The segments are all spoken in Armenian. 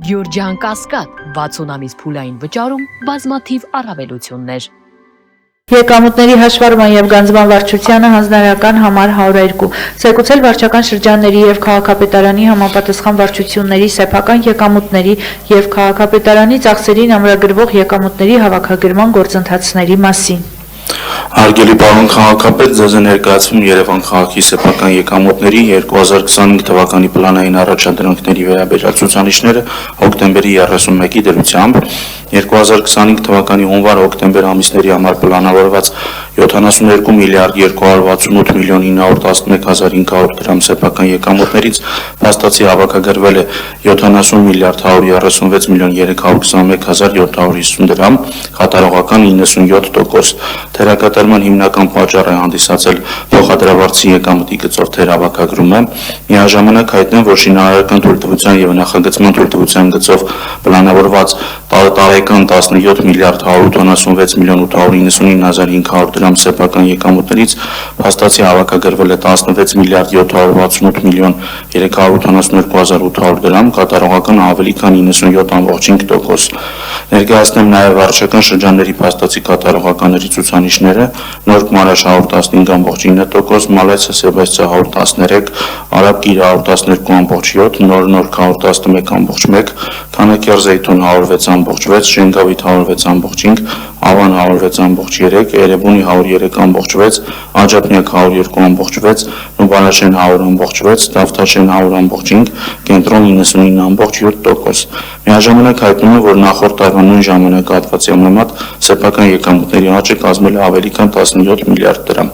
Գյուրջան Կասկադ 60 ամիս փուլային վճարում բազմաթիվ առավելություններ։ Եկամուտների հաշվառման և գանձման վարչությանը հանձնարարական համար 102 զեկուցել վարչական շրջանների և քաղաքապետարանի համապատասխան վարչությունների սեփական եկամուտների և քաղաքապետարանի ծախսերին ամրագրվող եկամուտների հավաքագրման գործընթացների մասին։ Հարգելի պարոն քաղաքապետ, ձեզ է ներկայացվում Երևան քաղաքի սեփական եկամուտների 2025 թվականի պլանային առաջադրանքների վերաբերյալ ցուցանիշները հոկտեմբերի 31-ի դրությամբ 2025 թվականի հունվար-հոկտեմբեր ամիսների համար պլանավորված 72 միլիարդ 268 միլիոն 911 հազար 500 դրամ սեփական եկամուտներից փաստացի հավաքագրվել է 70 միլիարդ 136 միլիոն 321 հազար 750 դրամ, կատարողական 97%։ Թերակատարման հիմնական պատճառ է հանդիսացել փոխադրավարձի եկամտի գծով թերհավաքագրումը։ Միաժամանակ հայտնեմ, որ շինարարական թույլտվության և նախագծման թույլտվության գծով պլանավորված տարեկան 17 միլիարդ 186 միլիոն 899 հազար 500 դրամ սեփական եկամուտներից փաստացի հավաքագրվել է 16 միլիարդ 768 միլիոն 382 հազար 800 դրամ, կատարողական ավելի քան 97.5%։ Ներկայացնեմ նաև վարչական շրջանների փաստացի կատարողականների ցուցանիշները՝ Նոր Մարաշ 115.9%, Մալացիա Սեբաստիա 113, Արաբկիր 112.7, Նոր Նորք 111.1, Թանաքյար Զեյթուն 106.6, Շենգավիթ 106.5, Ավան 106.3, Էրեբունի 103.6, Աջափնյակ 102.6, Նուբարաշեն 100.6, Դավթաշեն 100.5, Կենտրոն 99.7%։ Միաժամանակ հայտնում է, որ նախորդ տարվա նույն ժամանակահատվածի համեմատ սեփական եկամուտների աճը կազմել է ավելի քան 17 միլիարդ դրամ։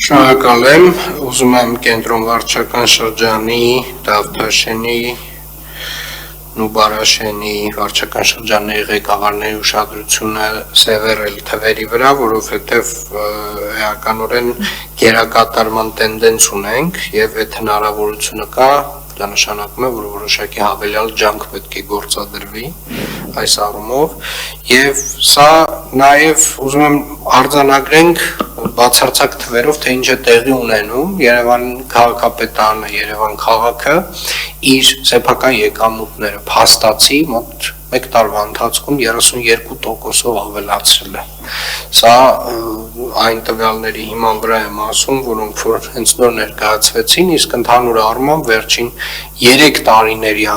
Շնորհակալ եմ, ուզում եմ կենտրոն վարչական շրջանի, Դավթաշենի, Նուբարաշենի վարչական շրջանների ղեկավարների ուշադրությունը սևեռել թվերի վրա, որովհետև էականորեն գերակատարման տենդենս ունենք և այդ հնարավորությունը կա, դա նշանակում է, որ որոշակի հավելյալ ջանք պետք է գործադրվի այս առումով, և սա նաև ուզում եմ արձանագրենք բացարձակ թվերով, թե ինչ է տեղի ունենում Երևան քաղաքապետարանը, Երևան քաղաքը իր սեփական եկամուտները փաստացի մոտ 1 տարվա ընթացքում 32%-ով ավելացրել է։ Սա այն տվյալների հիման վրա եմ ասում, որոնք որ հենց նոր ներկայացվեցին, իսկ ընդհանուր առմամբ վերջին 3 տարիների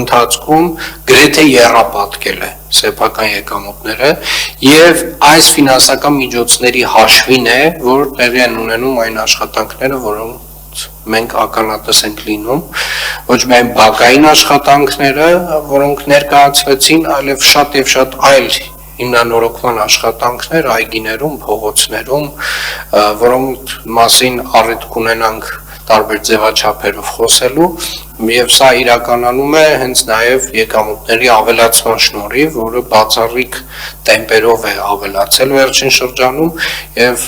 ընթացքում գրեթե եռապատկել է սեփական եկամուտները, և այս ֆինանսական միջոցների հաշվին է, որ տեղի են ունենում այն աշխատանքները, որոնք մենք ականատես ենք լինում, ոչ միայն բակային աշխատանքները, որոնք ներկայացվեցին, այլև շատ և շատ այլ հիմնանորոգման աշխատանքներ այգիներում, փողոցներում, որոնք մասին առիթ կունենանք տարբեր ձևաչափերով խոսելու, և սա իրականանում է հենց նաև եկամուտների ավելացման շնորհիվ, որը բացառիկ տեմպերով է ավելացել վերջին շրջանում, և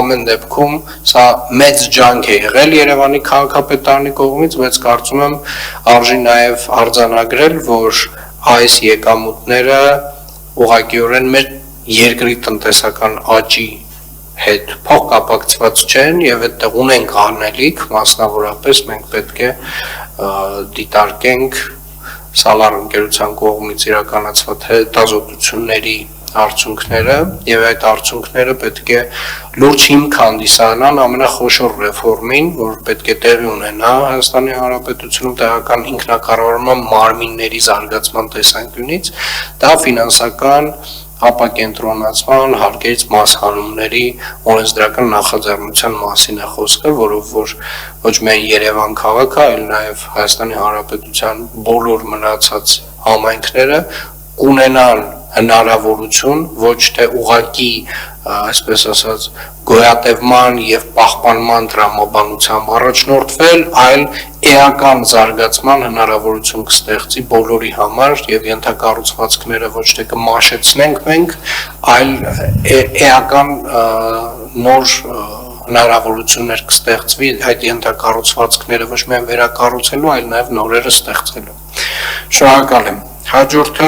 ամեն դեպքում սա մեծ ջանք է եղել Երևանի քաղաքապետարանի կողմից, բայց կարծում եմ արժի նաև արձանագրել, որ այս եկամուտները ուղղակիորեն մեր երկրի տնտեսական աճի հետ փոխկապակցված չեն, և այդտեղ ունենք անելիք, մասնավորապես մենք պետք է դիտարկենք Սալար ընկերության կողմից իրականացված հետազոտությունների արդյունքները, և այդ արդյունքները պետք է լուրջ հիմք հանդիսանան ամենախոշոր ռեֆորմին, որ պետք է տեղի ունենա Հայաստանի Հանրապետությունում տեղական ինքնակառավարման մարմինների զարգացման տեսանկյունից, դա ֆինանսական ապակենտրոնացման, հարկերից մասհանումների օրենսդրական նախաձեռնության մասին է խոսքը, որով որ ոչ միայն Երևան քաղաքը, այլ նաև Հայաստանի Հանրապետության բոլոր մնացած համայնքները կունենան հնարավորություն ոչ թե ուղղակի, այսպես ասած, գոյատևման և պահպանման տրամաբանությամբ առաջնորդվել, այլ էական զարգացման հնարավորություն կստեղծի բոլորի համար, և ենթակառուցվածքները ոչ թե կմաշեցնենք մենք, այլ էական նոր հնարավորություններ կստեղծվի այդ ենթակառուցվածքները ոչ միայն վերակառուցելու, այլ նաև նորերը ստեղծելու։ Շնորհակալ եմ։ Հաջորդը